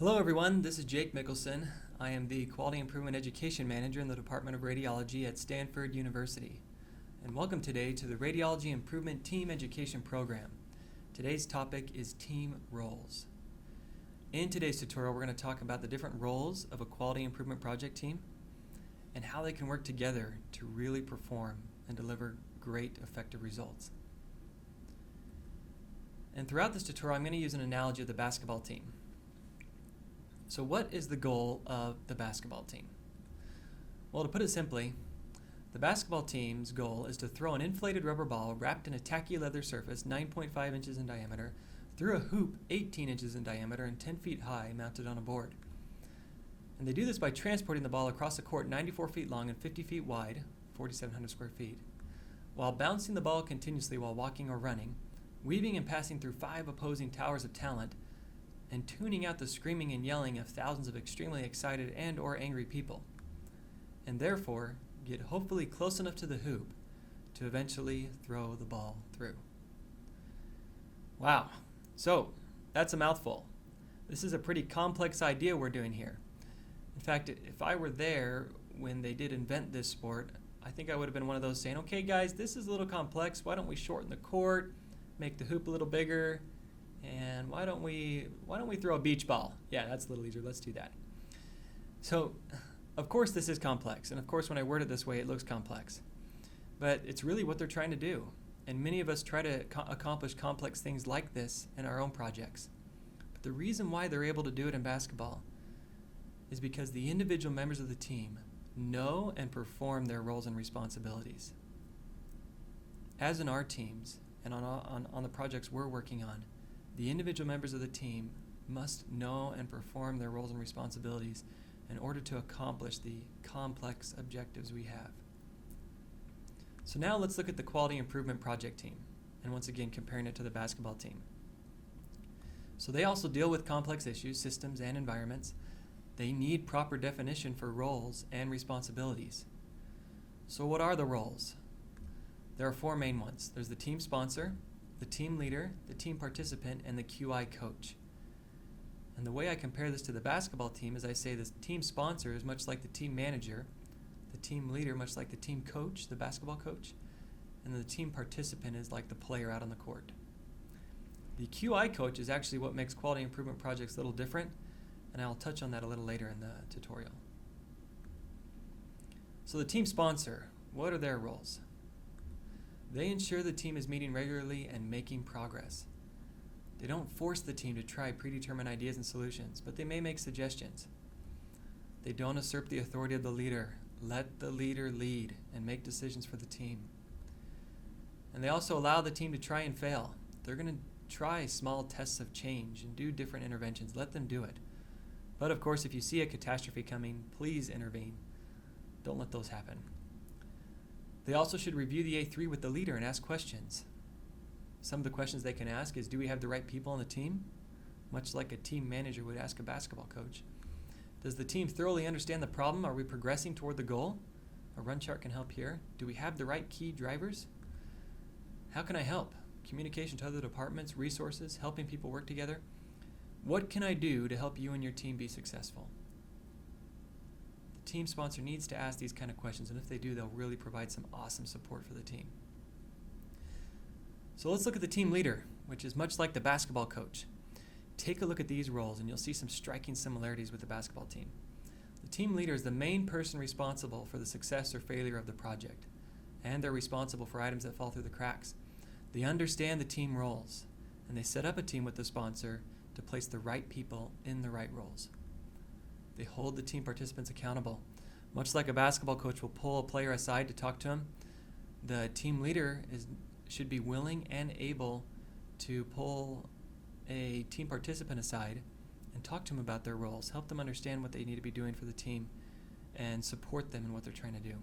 Hello everyone, this is Jake Mickelsen. I am the Quality Improvement Education Manager in the Department of Radiology at Stanford University. And welcome today to the Radiology Improvement Team Education Program. Today's topic is team roles. In today's tutorial, we're going to talk about the different roles of a quality improvement project team and how they can work together to really perform and deliver great, effective results. And throughout this tutorial, I'm going to use an analogy of the basketball team. So what is the goal of the basketball team? Well, to put it simply, the basketball team's goal is to throw an inflated rubber ball wrapped in a tacky leather surface 9.5 inches in diameter through a hoop 18 inches in diameter and 10 feet high mounted on a board. And they do this by transporting the ball across a court 94 feet long and 50 feet wide, 4,700 square feet, while bouncing the ball continuously while walking or running, weaving and passing through 5 opposing towers of talent, and tuning out the screaming and yelling of thousands of extremely excited and or angry people, and therefore get hopefully close enough to the hoop to eventually throw the ball through. Wow, so that's a mouthful. This is a pretty complex idea we're doing here. In fact, if I were there when they did invent this sport, I think I would have been one of those saying, okay guys, this is a little complex, why don't we shorten the court, make the hoop a little bigger, and why don't we throw a beach ball? Yeah, that's a little easier. Let's do that. So, of course this is complex, and of course when I word it this way it looks complex. But it's really what they're trying to do. And many of us try to accomplish complex things like this in our own projects. But the reason why they're able to do it in basketball is because the individual members of the team know and perform their roles and responsibilities. As in our teams and on the projects we're working on, the individual members of the team must know and perform their roles and responsibilities in order to accomplish the complex objectives we have. So now let's look at the quality improvement project team, and once again comparing it to the basketball team. So they also deal with complex issues, systems, and environments. They need proper definition for roles and responsibilities. So what are the roles? There are 4 main ones. There's the team sponsor, the team leader, the team participant, and the QI coach. And the way I compare this to the basketball team is I say the team sponsor is much like the team manager, the team leader much like the team coach, the basketball coach, and the team participant is like the player out on the court. The QI coach is actually what makes quality improvement projects a little different, and I'll touch on that a little later in the tutorial. So the team sponsor, what are their roles? They ensure the team is meeting regularly and making progress. They don't force the team to try predetermined ideas and solutions, but they may make suggestions. They don't usurp the authority of the leader. Let the leader lead and make decisions for the team. And they also allow the team to try and fail. They're going to try small tests of change and do different interventions. Let them do it. But of course, if you see a catastrophe coming, please intervene. Don't let those happen. They also should review the A3 with the leader and ask questions. Some of the questions they can ask is, do we have the right people on the team? Much like a team manager would ask a basketball coach. Does the team thoroughly understand the problem? Are we progressing toward the goal? A run chart can help here. Do we have the right key drivers? How can I help? Communication to other departments, resources, helping people work together. What can I do to help you and your team be successful? The team sponsor needs to ask these kind of questions, and if they do, they'll really provide some awesome support for the team. So let's look at the team leader, which is much like the basketball coach. Take a look at these roles, and you'll see some striking similarities with the basketball team. The team leader is the main person responsible for the success or failure of the project, and they're responsible for items that fall through the cracks. They understand the team roles, and they set up a team with the sponsor to place the right people in the right roles. They hold the team participants accountable. Much like a basketball coach will pull a player aside to talk to him, the team leader should be willing and able to pull a team participant aside and talk to them about their roles, help them understand what they need to be doing for the team, and support them in what they're trying to do.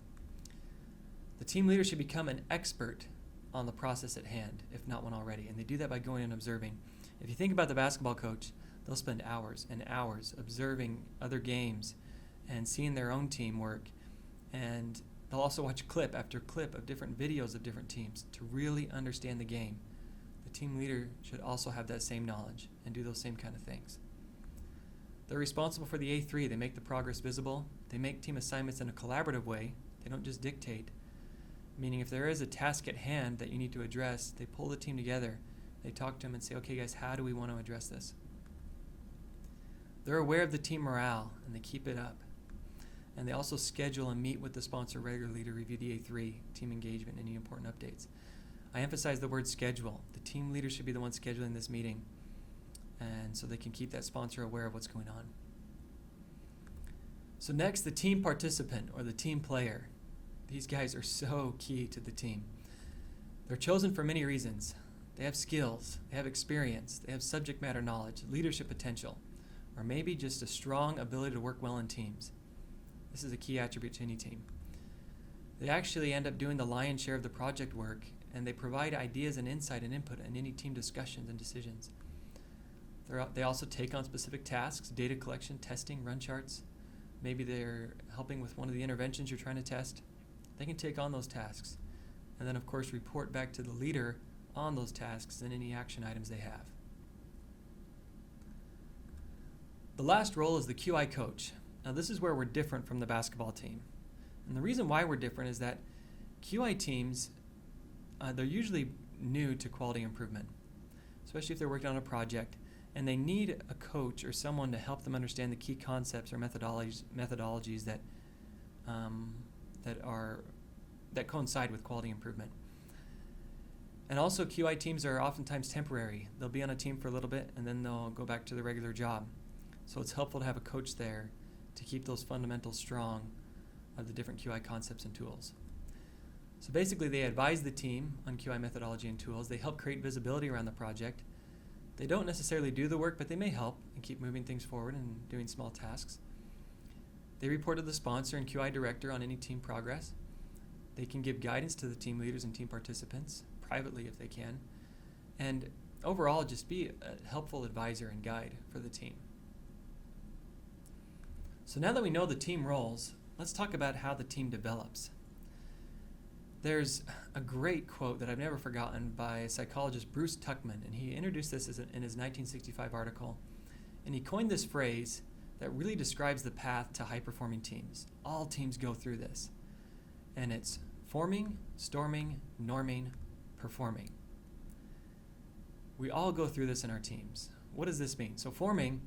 The team leader should become an expert on the process at hand, if not one already, and they do that by going and observing. If you think about the basketball coach, they'll spend hours and hours observing other games and seeing their own team work, and they'll also watch clip after clip of different videos of different teams to really understand the game. The team leader should also have that same knowledge and do those same kind of things. They're responsible for the A3. They make the progress visible. They make team assignments in a collaborative way. They don't just dictate. Meaning if there is a task at hand that you need to address, they pull the team together. They talk to them and say, okay guys, how do we want to address this? They're aware of the team morale and they keep it up. And they also schedule and meet with the sponsor regularly to review the A3, team engagement, and any important updates. I emphasize the word schedule. The team leader should be the one scheduling this meeting, and so they can keep that sponsor aware of what's going on. So next, the team participant or the team player. These guys are so key to the team. They're chosen for many reasons. They have skills, they have experience, they have subject matter knowledge, leadership potential, or maybe just a strong ability to work well in teams. This is a key attribute to any team. They actually end up doing the lion's share of the project work, and they provide ideas and insight and input in any team discussions and decisions. They also take on specific tasks, data collection, testing, run charts. Maybe they're helping with one of the interventions you're trying to test. They can take on those tasks, and then of course report back to the leader on those tasks and any action items they have. The last role is the QI coach. Now this is where we're different from the basketball team. And the reason why we're different is that QI teams, they're usually new to quality improvement, especially if they're working on a project, and they need a coach or someone to help them understand the key concepts or methodologies that coincide with quality improvement. And also QI teams are oftentimes temporary. They'll be on a team for a little bit and then they'll go back to their regular job. So it's helpful to have a coach there to keep those fundamentals strong of the different QI concepts and tools. So basically they advise the team on QI methodology and tools. They help create visibility around the project. They don't necessarily do the work, but they may help and keep moving things forward and doing small tasks. They report to the sponsor and QI director on any team progress. They can give guidance to the team leaders and team participants, privately if they can, and overall just be a helpful advisor and guide for the team. So now that we know the team roles, let's talk about how the team develops. There's a great quote that I've never forgotten by psychologist Bruce Tuckman, and he introduced this in his 1965 article, and he coined this phrase that really describes the path to high-performing teams. All teams go through this, and it's forming, storming, norming, performing. We all go through this in our teams. What does this mean? So forming,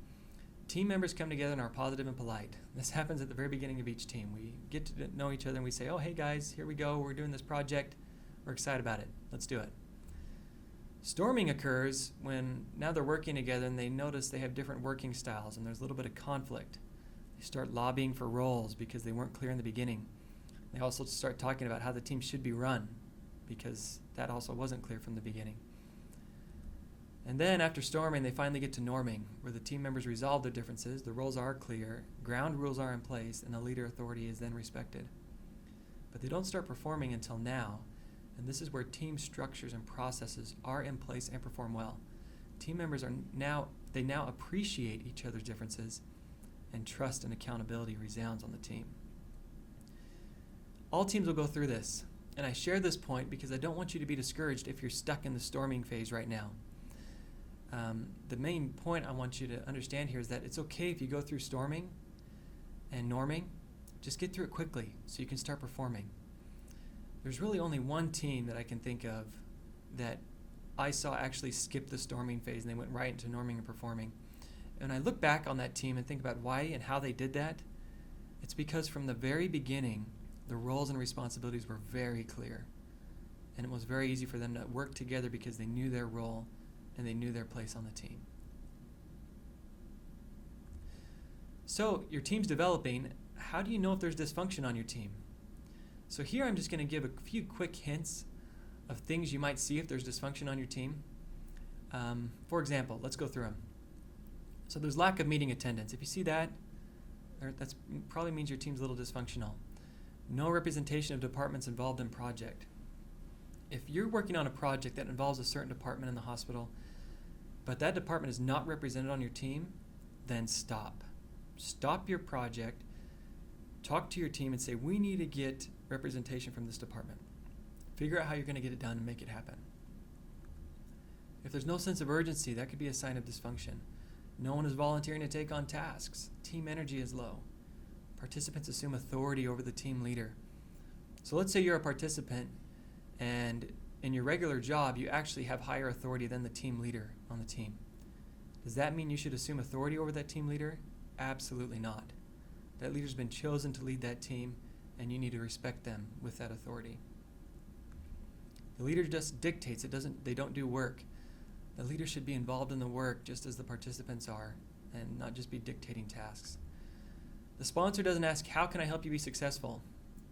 team members come together and are positive and polite. This happens at the very beginning of each team. We get to know each other and we say, oh, hey guys, here we go. We're doing this project. We're excited about it. Let's do it. Storming occurs when now they're working together and they notice they have different working styles and there's a little bit of conflict. They start lobbying for roles because they weren't clear in the beginning. They also start talking about how the team should be run because that also wasn't clear from the beginning. And then after storming, they finally get to norming, where the team members resolve their differences, the roles are clear, ground rules are in place, and the leader authority is then respected. But they don't start performing until now, and this is where team structures and processes are in place and perform well. Team members now appreciate each other's differences, and trust and accountability resounds on the team. All teams will go through this, and I share this point because I don't want you to be discouraged if you're stuck in the storming phase right now. The main point I want you to understand here is that it's okay if you go through storming and norming. Just get through it quickly so you can start performing. There's really only one team that I can think of that I saw actually skip the storming phase and they went right into norming and performing. And I look back on that team and think about why and how they did that. It's because from the very beginning, the roles and responsibilities were very clear. And it was very easy for them to work together because they knew their role and they knew their place on the team. So your team's developing. How do you know if there's dysfunction on your team? So here I'm just going to give a few quick hints of things you might see if there's dysfunction on your team. For example, let's go through them. So there's lack of meeting attendance. If you see that, that probably means your team's a little dysfunctional. No representation of departments involved in project. If you're working on a project that involves a certain department in the hospital, but that department is not represented on your team, then stop. Stop your project, talk to your team and say, we need to get representation from this department. Figure out how you're going to get it done and make it happen. If there's no sense of urgency, that could be a sign of dysfunction. No one is volunteering to take on tasks. Team energy is low. Participants assume authority over the team leader. So let's say you're a participant and in your regular job you actually have higher authority than the team leader on the team. Does that mean you should assume authority over that team leader? Absolutely not. That leader's been chosen to lead that team, and you need to respect them with that authority. The leader just dictates. They don't do work. The leader should be involved in the work just as the participants are, and not just be dictating tasks. The sponsor doesn't ask, how can I help you be successful?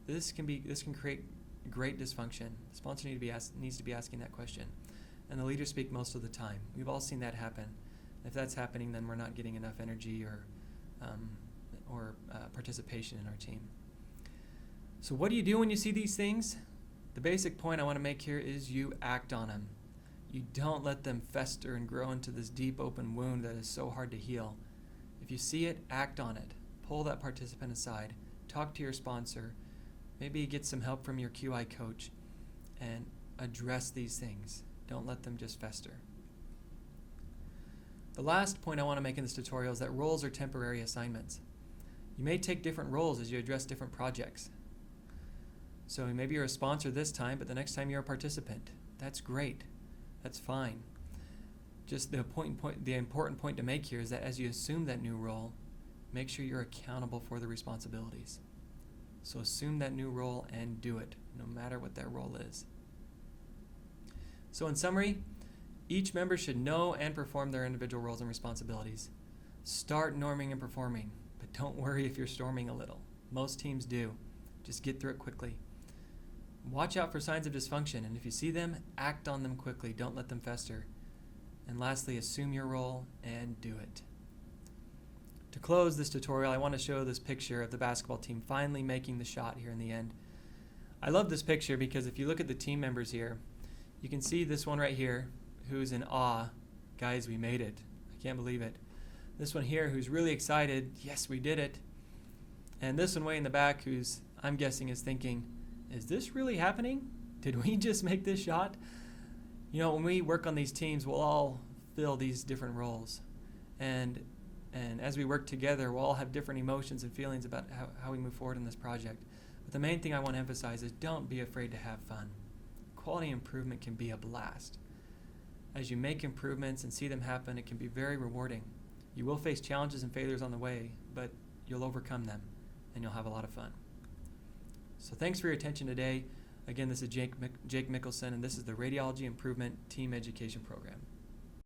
This can create great dysfunction. The sponsor needs to be asking that question. And the leaders speak most of the time. We've all seen that happen. If that's happening, then we're not getting enough energy or participation in our team. So what do you do when you see these things? The basic point I want to make here is you act on them. You don't let them fester and grow into this deep open wound that is so hard to heal. If you see it, act on it. Pull that participant aside. Talk to your sponsor. Maybe get some help from your QI coach and address these things. Don't let them just fester. The last point I want to make in this tutorial is that roles are temporary assignments. You may take different roles as you address different projects. So maybe you're a sponsor this time, but the next time you're a participant. That's great. That's fine. Just the important point to make here is that as you assume that new role, make sure you're accountable for the responsibilities. So assume that new role and do it, no matter what that role is. So in summary, each member should know and perform their individual roles and responsibilities. Start norming and performing, but don't worry if you're storming a little. Most teams do. Just get through it quickly. Watch out for signs of dysfunction, and if you see them, act on them quickly. Don't let them fester. And lastly, assume your role and do it. To close this tutorial, I want to show this picture of the basketball team finally making the shot here in the end. I love this picture because if you look at the team members here, you can see this one right here who's in awe. Guys, we made it. I can't believe it. This one here who's really excited. Yes, we did it. And this one way in the back who's, I'm guessing, is thinking, is this really happening? Did we just make this shot? You know, when we work on these teams, we'll all fill these different roles. And as we work together, we'll all have different emotions and feelings about how we move forward in this project. But the main thing I want to emphasize is don't be afraid to have fun. Quality improvement can be a blast. As you make improvements and see them happen, it can be very rewarding. You will face challenges and failures on the way, but you'll overcome them, and you'll have a lot of fun. So thanks for your attention today. Again, this is Jake Mickelsen, and this is the Radiology Improvement Team Education Program.